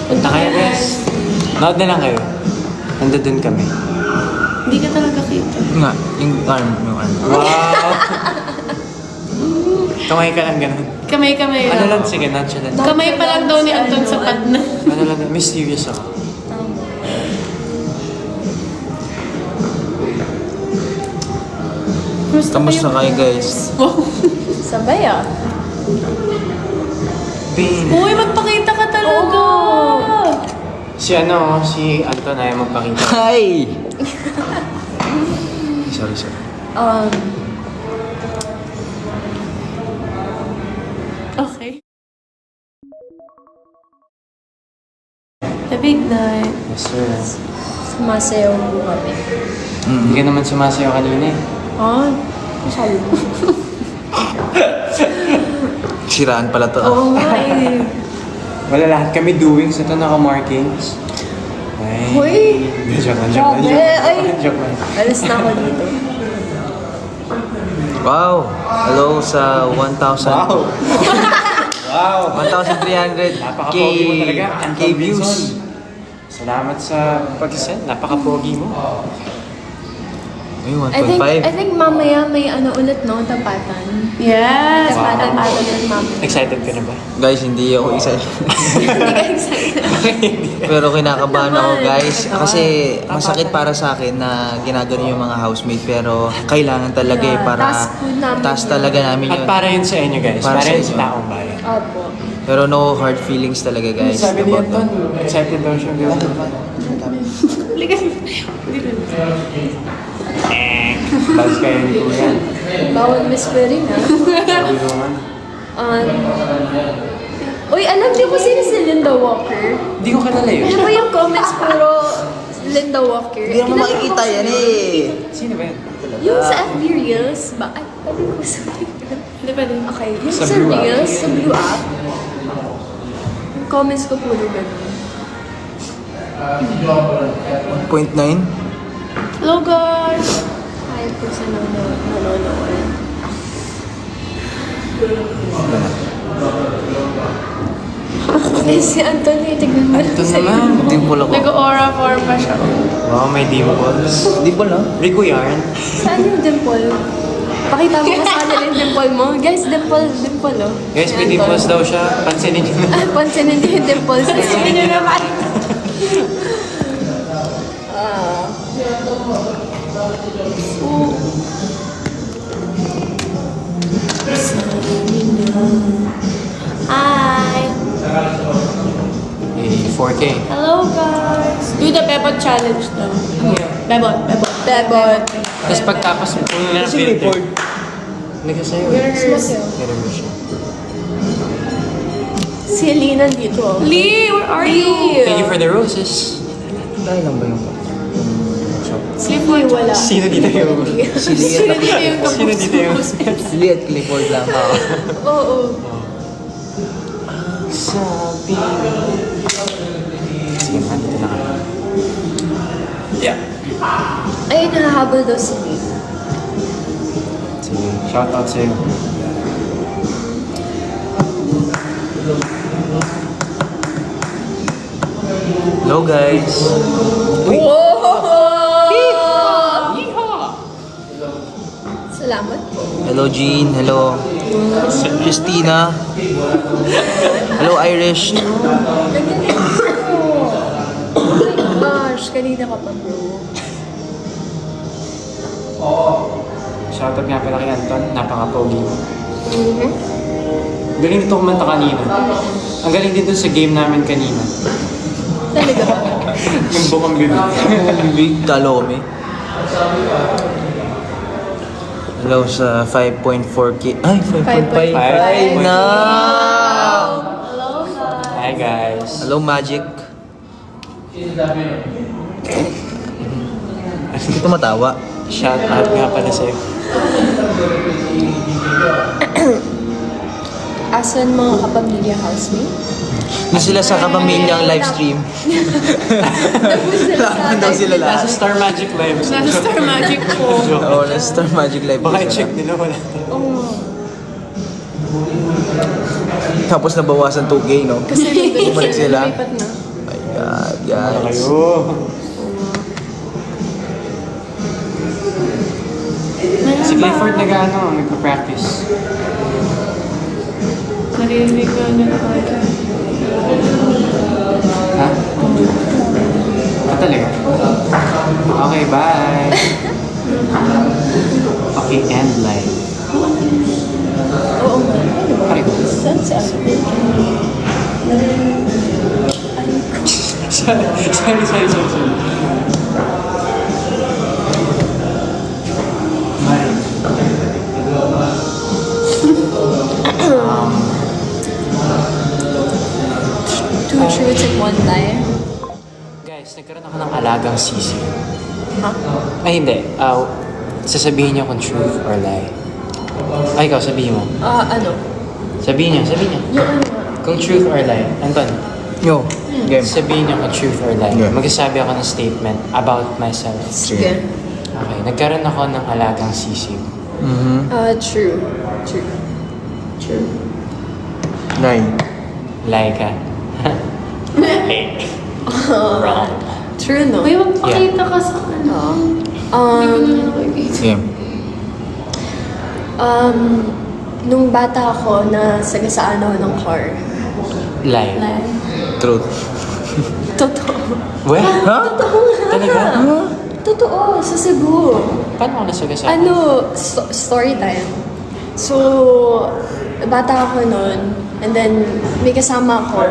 Punta kayo guys. Nood na lang kayo. Nandun kami. Hindi ka talaga kita. Nga, yung arm. Wow! Kamay ka lang ganun. Kamay Ano lang. lang, sige, nonchalant. Kamay pa lang daw ni Anton sa pad na. Ano lang, mysterious ako. Kamusta kayo guys? Sabay ah. Pain. Uy, magpakita ka talaga! Si Anton ay magpakita. Hi! sorry. Okay. The big night. Yes, sir. Sumasayaw po kami. Hindi ka naman sumasayaw kanina eh. Ah, masyado. Siraan pala to. Oo nga eh. Wala, lahat kami doings. Ito naka-markings. Ay. Hoy! Joke lang. Grabe, ay. Joke lang. Alis na ako dito. Wow! Hello sa 1,000. Wow! Wow! 1,300 Napaka-pogi mo talaga. K views. Salamat sa pag-send. Napaka-pogi mo. Ay, I 1.5. think mamaya may ano ulit no, tapatan. Yes! Tapatan ulit mamaya. Excited ka na ba? Guys, hindi ako isa. Hindi ka excited. Pero kinakabahan ako guys. Naman. Kasi masakit para sa akin na ginagano yung mga housemate. Pero kailangan talaga eh para Task po namin task yun. talaga namin At yun. para yun sa inyo guys. Para Para sa yun sa inyo. taong bayan. Opo. Pero no hard feelings talaga guys. Sabi ni about Anton, excited daw siya. Buzz kayo ni Kuya. Bawal whispering ah. Sabi ko man. Uy, alam niyo ko sino si Linda Walker? Hindi ko kilala yun. Ano ba yung comments puro Linda Walker? Hindi naman makikita yan eh. Sino ba yun? Yung sa FB Reels, ba? Ay, pwede ko sabihin. Hindi pa din. Okay, yung Sa sa Blue App. Reels, sa Blue App, yung comments ko puro ganun. 0.9? Hello guys! 5% ng nanonood. Eh, si Anthony, tignan mo. Anton naman. Dimple ako. Nag-aura for pa siya. Wow, may dimples. Dimple no? Rico yarn. Saan yung dimple? Pakita mo sa kanila yung dimple mo. Guys, dimple oh. Guys, may dimples daw siya. Pansinin niyo na. Ah, pansinin niyo yung dimples niya. Sige nyo naman! Hi! Eh, 4K. Hello guys! Do the Bebot challenge daw. Bebot. Bebot. Tapos pagtapas mo na ng filter. Nagsasayo eh. Meron mo siya. Si Lina dito. Lee, where are you? Thank you for the roses. Dahil lang ba yung Hindi, wala. Sino dito yung... Si Sino Lee dito yung Sino dito yung... si Lee at Clifford lang ako. Oo. Sabi... Sige man, dito na kami. Yeah. Ay, nahahabol daw si Lee. Sige, shoutout sa'yo. Hello guys. Uy! Salamat po. Hello Jean. Hello Christina. Hello Irish. Nagdalit ako. Oh my gosh, kanina ka pa bro. Shoutout nga pala kay Anton. Napaka-pogi mo. Galing dito kumanta kanina. Ang galing din dun sa game namin kanina. Talaga ba? Yung bukang bibig. Big Talome. Hello sa 5.4K. Ay, 5.5. 5.5. No! Hello, guys. Hi guys. Hello Magic. Hindi tumatawa. Shoutout nga pala sa'yo. Asan mga kapamilya housemate? Hindi sila sa kapamilyang live stream. Laban daw sila Nasa lahat. Star Magic Live. Nasa Star Magic po. Oo, nasa Star Magic Live. Baka sila. i-check nila wala. Tapos nabawasan 2K, no? Kasi Bumalik sila. lumipat na. Oh my God, guys. Si Clifford nagpa-practice. Narinig ko na naman. Ha? Talaga? Okay, bye. Okay, end live. Oo nga. Pareho. Saan si Alvin? Sorry. Two truths and one lie. Guys, nagkaroon ako ng alagang sisi. Ha? Ay, hindi. Sasabihin niyo kung truth or lie. Ay, ikaw, sabihin mo. Ano? Sabihin niyo. Yung ano nga. Kung truth or lie. Anton, Yo, game. sabihin niyo kung truth or lie. Yeah. Magsasabi ako ng statement about myself. Sige. Okay, nagkaroon ako ng alagang sisiw. True. Nine. Lie ka. Wrong. True, no? Uy, magpakita ka sa ano. Game. Nung bata ako, nasagasaan ako ng car. Lie. Truth. Totoo. Well, Ha? talaga? Totoo, sa Cebu. Paano ako nasagasaan? Story time. So, bata ako noon. And then, may kasama ako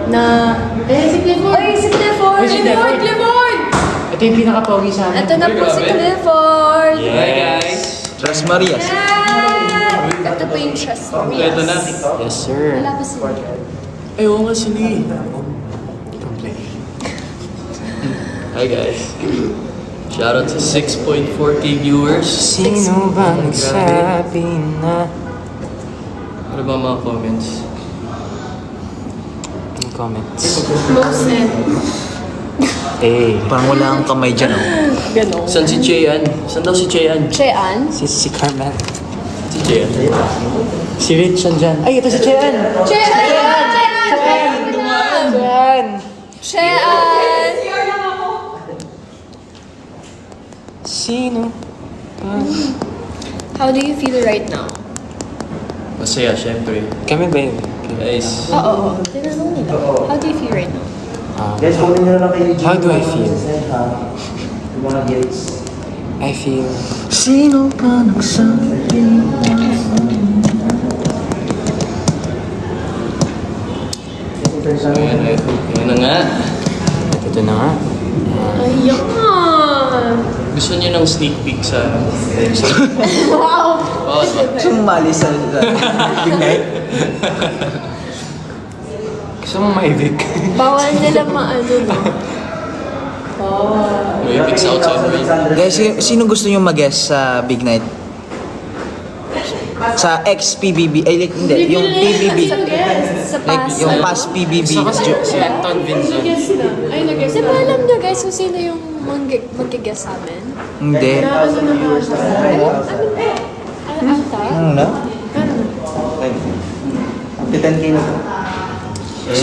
na... Si Clifford! Ay, si Clifford! Uy, si Clifford! Clifford! Ito yung pinaka-pogi sa amin. Ito na po si Clifford! Yes. Tres Marias. Ito po yung trust me. Ito na. Yes, sir. Wala pa sila. Ay, oo nga sila eh. Hi guys. Shoutout sa 6.4K viewers. Sino ba nagsabi na? Ano ba mga comments? Yung comments. Most end. Eh. Parang wala kang kamay dyan, oh. Ganon. Saan si Cheyan? Saan daw si Cheyan? Chean? Si Carmel. Si Cheyan. Si Rich andyan. Ay, ito si Chean! Chean! Chean! Sino? How do you feel right now? Masaya, syempre. Kami ba yun? Guys, Oo. Tinanong nila. How do you feel right now? How do I feel? I feel... Sino ka nagsabi? ayan na nga. Ito na nga. Ayan! Gusto niyo ng sneak peek sa... Wow! Oo, diba? Sumali sa Big Night. Gusto mo maibig? Bawal nila maano, no? May peeks outside world. Guys, sino gusto nyo mag-guest sa Big Night? Sa ex-PBB, ay like, hindi, yung PBB. Sa Like, past. yung past PBB. Si Anton Vincent. Nag-guess na. Ay, nag-guess Di na. ba alam nyo guys kung sino yung mag-guess sa amin? Hindi. Ano na nga siya? Ata? Ano na? 10K na to.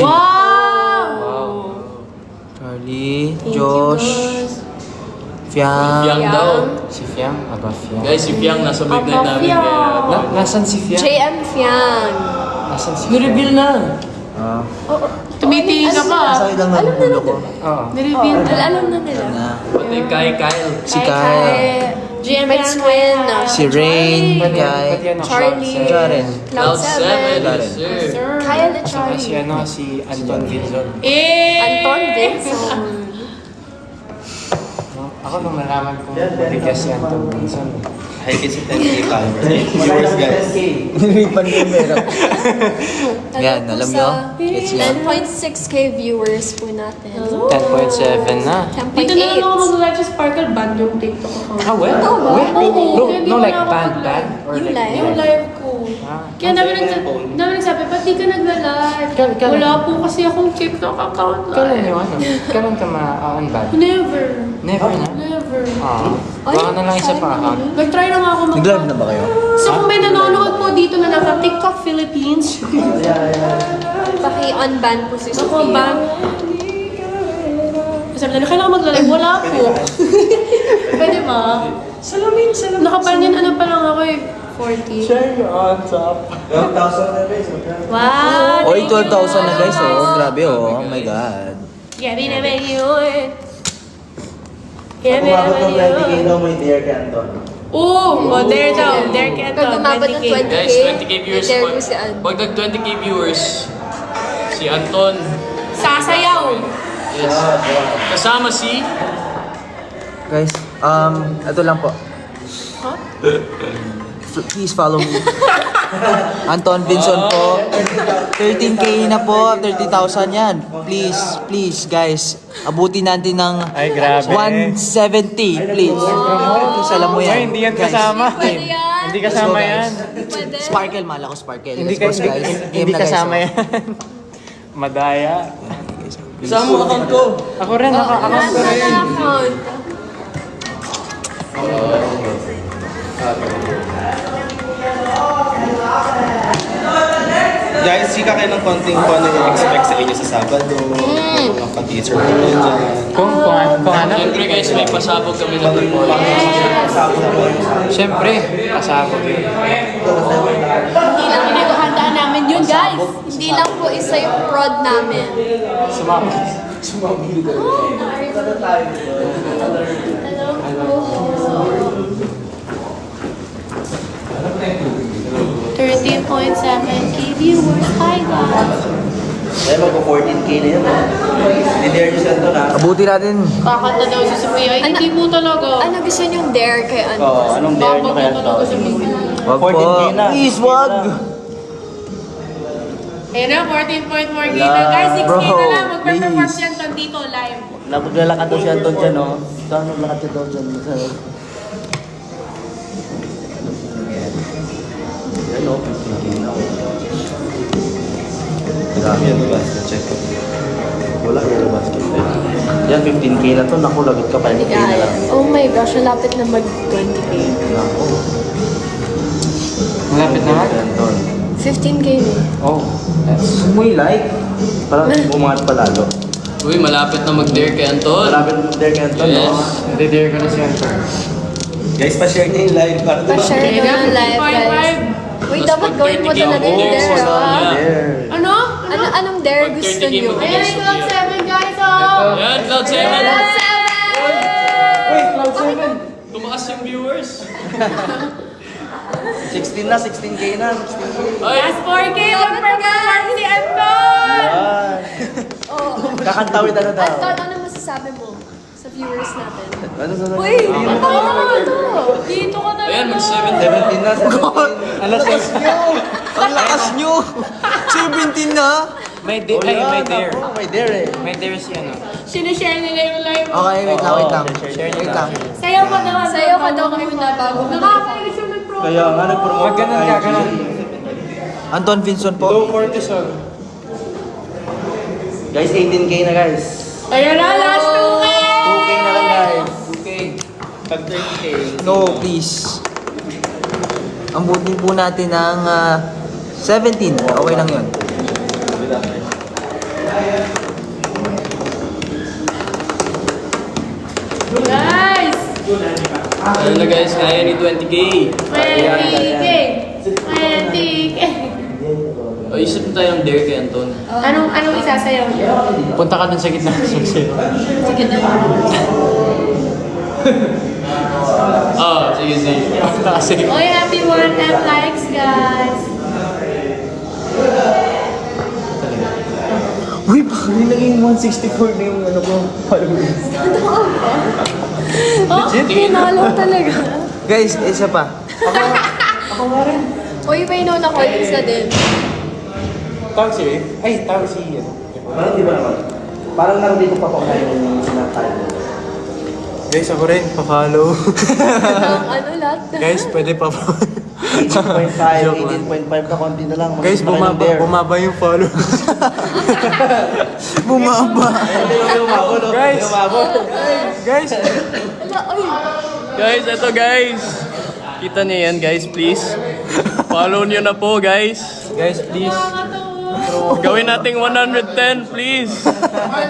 Wow! Charlie, Josh, Fiang. Fiang daw. Si Fiang? Aba, Fiang. Guys, si Fiang nasa big night namin. Kaya... Nasaan si Fiang? JM Fiang. Nasaan si Fiang? Nireveal na. Tumitingin ka pa. Sakit lang ng ulo ko. Oo. Nireveal na. Alam na nila. Na. Pati kay Kyle. Si Kyle, GM May twin. si Rain, Guy, Charlie. Karen. Cloud 7. Yes, sir. Kyle at Si Charlie. si Anton Vincent. Anton Vincent. Ako nung nalaman kong mag-guest si Anton Vincent. Hi, kasi 10K followers. Viewers, guys. Nilipan ko yung meron. Yan, Hello po alam nyo? sa It's yan. 10.6k viewers po natin. 10.7 na. Dito na lang ako 10.8. mag-live sa Sparkle Band yung TikTok account. Ah, well? Oh, wow. Well? Oo, No, hindi no mo like na ako band, mag-live. band? Or Yung like live? Yung live ko. Kaya dami nagsabi, ba't di ka nagla-live? Wala po kasi akong TikTok account Kailan live. yung ano? Kailan ka ma-unban? Never. Never na? Never. Baka na lang isa pa account. Nag-try na nga ako Nag-live na ba kayo? So kung may nanonood po dito na nasa TikTok Philippines, Paki-unban po si ako Sophia. ba? Sabi nila, kailangan magla-live. Wala po. Pwede ba? Salamin. Nakapanyan, ano pa lang ako eh. 40. Share your on top. 12,000 na guys. Wow! Oy, thank you, 12,000 na guys, oh. guys. Grabe, oh. Oh my God. Gabi naman yun. Gabi Kung umabot naman ng 20k yun. daw, may dare ka, Anton. Oo! Oh, there daw. There ka to. Pag umabot ng 20K. 20K, Guys, 20k viewers. i-dare ko si An. Pag nag 20k viewers, si Anton. Sasayaw! Yes. Kasama si... Guys, ito lang po. Please follow me. Anton Vinson po. 13k na po. 30,000 yan. Please, guys. Abutin natin ng Ay, grabe. 170, please. Please, alam mo yan. Ay, hindi yan Guys, kasama. game. Hindi Let's kasama go, yan. guys. Pwede. Sparkle, mahal ako Sparkle. Hindi, Let's go, guys. Game hindi na, guys, kasama oh. yan. Madaya. Kasama mo account ko. Ako rin, naka-account ko rin. Account. Guys, sika kayo ng konting kung ano yung expect sa inyo sa Sabado. Mga pa-teaser ko na dyan. Kung ano? Siyempre guys, may pasabog kami na doon. Siyempre, pasabog yun. Hindi lang pinaghahandaan namin yun, guys. Hindi lang po isa yung prod namin. $13.7K viewers. Hi, guys. Ay, mag-14k na yan. Didare nyo sa Anton, ha? Abutin natin. Kakanta daw si Sophia. Ay, hindi po talaga. Ano gusto niyong dare kay An? Oo, anong dare nyo kaya talaga sa Anton? video. Wag po. 14K na. Please, wag. Ayun na, 14.4K na. Guys, 6K Bro, na lang. Magpe-perform please. si Anton dito live. Naglalakad daw si Anton dyan, no? Ito, naglakad siya daw dyan. Yan, no? 15k na. Marami yan, basket. Check ko. Wala yan, basket. Yan, 15k na to. Naku, lagot ka pa. 5k na lang. Oh my gosh, malapit na mag-20K. Naku. Malapit naman. Anton. 15K na. Oh, that's... Muy like. Parang bumangat pa lalo. Uy, malapit na mag-dare kay Anton. Marami ng dare kay Anton, no? Yes. Didare ko na si Anton. Guys, pa-share niyo yung live para diba? Pa-share Ayun na na, yung live, guys. 15.5. Wait, dapat gawin mo 30K talaga ang yung buhok. dare, ah. Dare. Ano? Anong dare gusto 30K niyo? mo. Ayan, ay Cloud 7, guys, oh! Yan, Cloud 7. Wait, Cloud 7! Tumaas yung viewers. 16 na, 16k na. 16k. Ay, Last 4K, mag-perform si Anton! Yan. Oh, Kakantawid ano daw? Anton, ano masasabi mo sa viewers natin? Ano sa Uy, pakita mo to! Dito ka na ayan, mag-7. 17 na, 17. Alas Ang lakas nyo. 17 na. May dare. Oh, may dare eh. May dare si ano. Sinishare nila yung live. Okay, wait lang, wait lang. Share Wait lang. Sayaw ka daw. Sayaw ka daw muna bago Nakakainis yung nag-promo. Kaya nga nag-promote. Wag ganun ka, ganun. Anton Vinson po. Low cortisol. Guys, 18k na guys. Ayun na, last 2K! 2k na lang guys. 2K. Pag 30k. No, please. Ambutin po natin ng 17. Okay lang yun. Guys! Ayun na guys, kaya ni 20k. 20K! 20K! O, isip na tayo ng dare kay Anton. Anong isasayaw niyo? Punta ka dun sa gitna. Sige na. Sige, sige. Kasi Oy, happy 1M likes, guys! Uy, bakit naging 164 na yung ano ko? Followers. Oh, pinalo talaga. Guys, isa pa. Uy, may known ako isa din. tawag si Riff. Ay, tawag si Parang di ba naman? Parang nandito pa po kayo yung sinatay. Guys, ako rin, pa-follow. Ano lahat? Guys, pwede pa 18.5 na konti na lang. Guys, bumaba yung followers. Bumaba. Guys! Guys! Guys, ito guys. Kita niyo yan guys, please. Follow niyo na po guys. Guys, please. Gawin nating 110, please.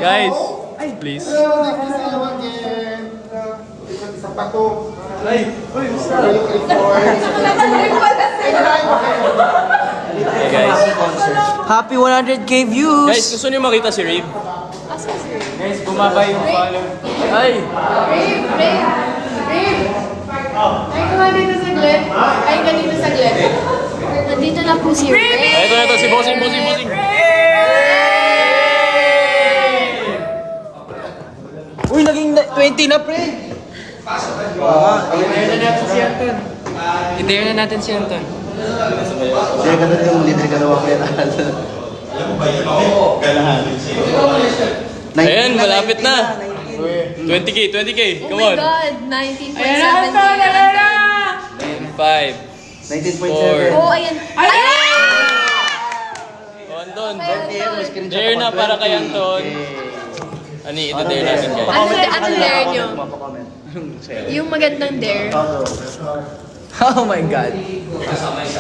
Guys, please. Hey guys. Happy 100k views! Guys, gusto niyo makita si Rave? Guys, bumaba yung followers. Ay! Babe, babe, babe. Ay, ka nga dito saglit. Ay, ka dito saglit. Nandito na po si Ray. Ito, si Bossing. Uy, naging 20 na, pre! I-dare na natin si Anton. Kaya ganun yung leader ka naman kaya Ayan, malapit na. 20k, Oh come my on. God, 19.7 Ayan na, Anton! Ayan na! 5. 19.7. Oh, ayan. Anton. Dare na para kay Anton. Ani, ito dare natin guys. Ano dare nyo? Yung magandang dare. Oh my God.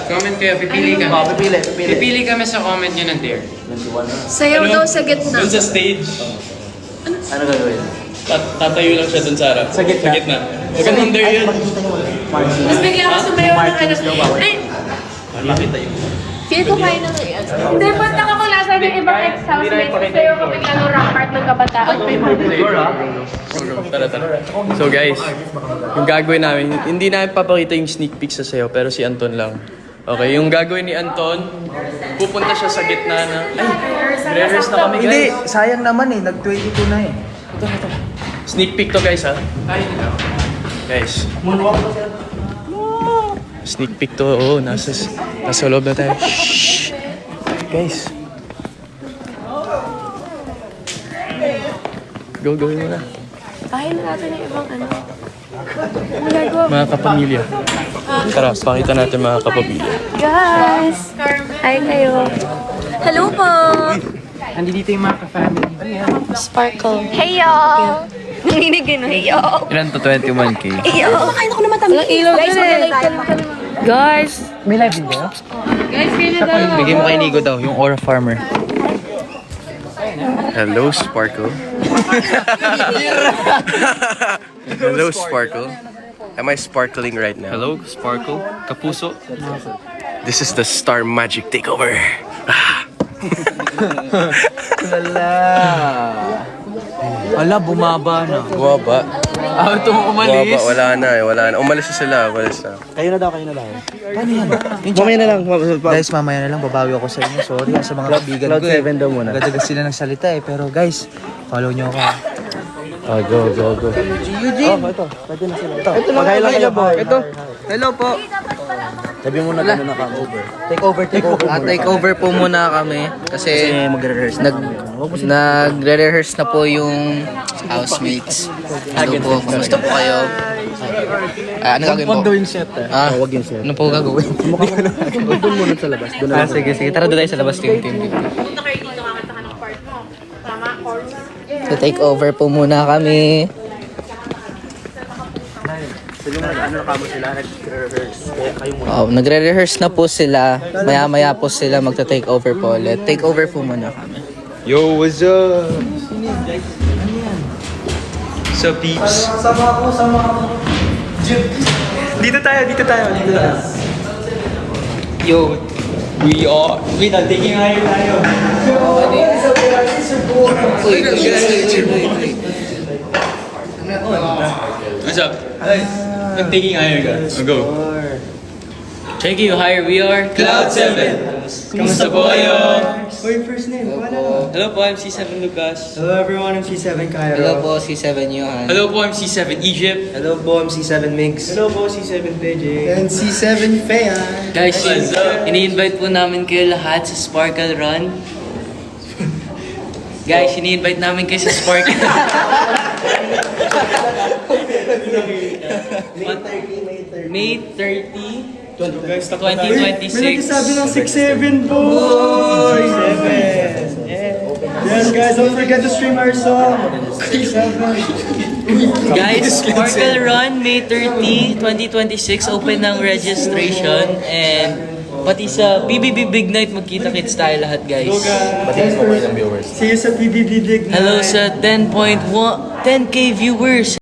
Comment kayo, pipili kami. Pipili. Pipili kami sa comment nyo ng dare. Sayaw daw sa gitna. Dun sa stage. Ano gagawin? Tatayo lang siya dun sa harap. Sa gitna. Magandang dare yun. Tapos bigla ka sumayaw ng ano. Ay, Feel ko kaya na ngayon. hindi, punta ka kung nasa yung ibang ex-housemate. Sayaw ka bigla ng rock part ng kabataan. Tara. So guys, yung gagawin namin, hindi namin papakita yung sneak peek sa sayo, pero si Anton lang. Okay, yung gagawin ni Anton, pupunta siya sa gitna na, ay, rehearse na kami guys. Hindi, sayang naman eh. Nag-22 na eh. Sneak peek to guys ha. Guys. Sneak peek to, nasa loob na tayo. Shhh. Guys. Gawin mo na. Bahay na natin yung ibang ano. Magagawa. Mga kapamilya. Tara, pakita natin mga kapamilya. Guys! Hi kayo. Hello po! Nandito yung mga ka-family. Sparkle. Hey y'all! Nanginigin mo, hey y'all! Ilan to 21k? Hey y'all! Makain ako na matamis. Walang ilaw guys, guys! May live din kayo? Guys, kaya na daw. Bigay mo kay Nigo daw, yung Aura Farmer. Hello, Sparkle. Hello, Sparkle. Am I sparkling right now? Hello, Sparkle. Kapuso. This is the Star Magic Takeover. Wala, bumaba na. Bumaba. Ito mo umalis. Bumaba. Wala na. Umalis na sila. Kayo na daw. Paano yan? Mamaya na lang. Guys, mamaya na lang, babawi ako sa inyo. Sorry sa mga kaibigan Cloud ko eh. 7 daw muna. Gadagas sila nagsalita eh. Pero guys, follow nyo ako. Go. Eugene! Ito. Pwede na sila. Ito. Mag-hi lang kayo. Ito. Hello po. Sabi mo na gano'n na cover. Take over po muna kami. Kasi magre-rehearse. nagre-rehearse na po yung housemates. Hello po, kumusta po kayo? Ano gagawin po? Huwag daw yung set eh. Huwag yung set. Ano po gagawin? Doon muna sa labas. Doon na lang. Sige. Tara doon tayo sa labas. Team. Punta kayo dito, kakanta ka ng part mo. Tama, chorus. So take over po muna kami. Sila ano kamo sila nag-rehearse. Kaya kayo muna. Nagre-rehearse na po sila. Maya-maya po sila magta-take over po ulit. Take over po muna kami. Yo, what's up? So, peeps. Sama ako. Dito tayo. Yo, wait, taking higher tayo. What's up? Taking higher ka. Go. Thank you, higher we are. Cloud 7. Kamusta po kayo? Your first name, Hello po, I'm C7 Lucas. Hello everyone, I'm C7 Cairo. Hello po, si 7 Johan. Hello po, I'm C7 Egypt. Hello po, I'm C7 Mix. Hello po, C7 PJ. And C7 Feyan. Guys, ini-invite po namin kayo lahat sa Sparkle Run. Guys, ini-invite namin kayo sa Sparkle May 30 May nagsasabi ng 6'7", boy! 6'7". Yes, guys, don't forget to stream our song. 6'7". Guys, Sparkle Run, May 30, 2026, open ng registration. And pati sa PBB Big Night, magkita-kits tayo lahat, guys. See you sa PBB Big Night. Hello sa 10.1, 10K viewers.